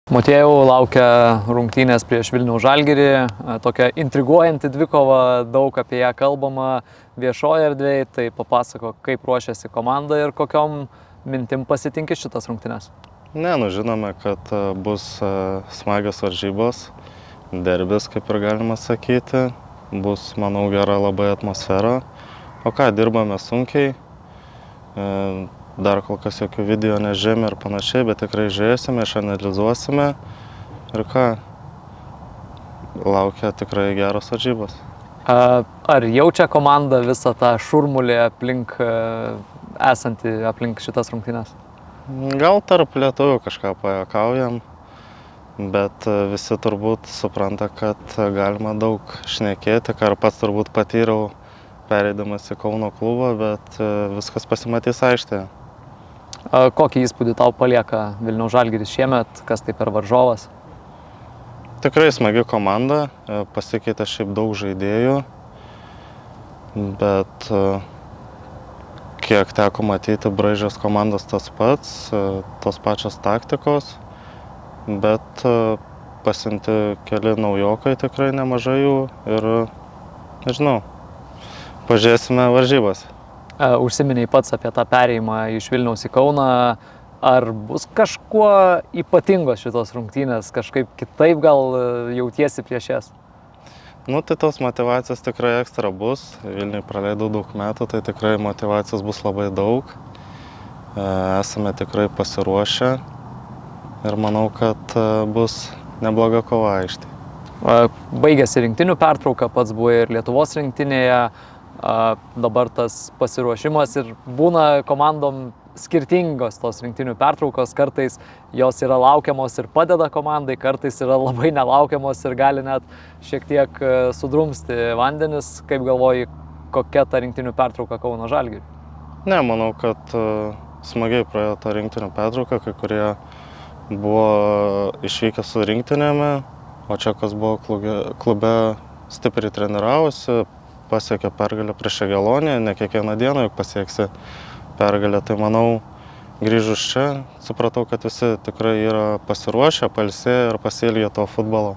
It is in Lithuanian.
Motiejau, laukia rungtynės prieš Vilniaus Žalgirį, tokia intriguojanti dvikova, daug apie ją kalbama viešoje erdvėje, tai papasakok, kaip ruošiasi komanda ir kokiom mintim pasitinki šitas rungtynės. Žinome, kad bus smagios varžybos, derbis, kaip ir galima sakyti, bus, manau, gera labai atmosfera. O ką, dirbame sunkiai, dar kol kas jokių video nežiūrėjome ir panašiai, bet tikrai žiūrėsime, išanalizuosime ir ką, laukia tikrai geros varžybos. Ar jaučia komanda visą tą šurmulį esantį aplink šitas rungtynės? Gal tarp lietuvių kažką pajuokaujam, bet visi turbūt supranta, kad galima daug šnekėti, ką ir pats turbūt patyriau pereidamas į Kauno klubą, bet viskas pasimatys aikštėje. Kokį įspūdį tau palieka Vilniaus Žalgiris šiemet, kas tai per varžovas? Tikrai smagi komanda, pasikeitė šiaip daug žaidėjų, bet kiek teko matyti, braižas komandos tas pats, tos pačios taktikos, bet pasiimti keli naujokai, tikrai nemažai jų ir nežinau, pažiūrėsime varžybas. Užsiminėjai pats apie tą perėjimą iš Vilniaus į Kauną. Ar bus kažkuo ypatingos šitos rungtynės, kažkaip kitaip gal jautiesi prieš jas? Tai tos motyvacijos tikrai ekstra bus. Vilniui praleidau daug metų, tai tikrai motyvacijos bus labai daug. Esame tikrai pasiruošę ir manau, kad bus nebloga kova aikštėje. Baigėsi rinktinių pertrauka, pats buvai ir Lietuvos rinktinėje. Dabar tas pasiruošimas ir būna komandom skirtingos tos rinktinių pertraukos, kartais jos yra laukiamos ir padeda komandai, kartais yra labai nelaukiamos ir gali net šiek tiek sudrumsti vandenis. Kaip galvoji, kokia ta rinktinių pertrauka Kauno Žalgiriui? Manau, kad smagiai praėjo ta rinktinių pertrauka, kai kurie buvo išvykę su rinktinėme, o čia kas buvo klube stipriai treniravosi, pasiekė pergalę prieš Jageloniją, ne kiekvieną dieną juk pasieksi pergalę. Tai manau, grįžus čia, supratau, kad visi tikrai yra pasiruošę, pailsėję ir pasiilgę to futbolo.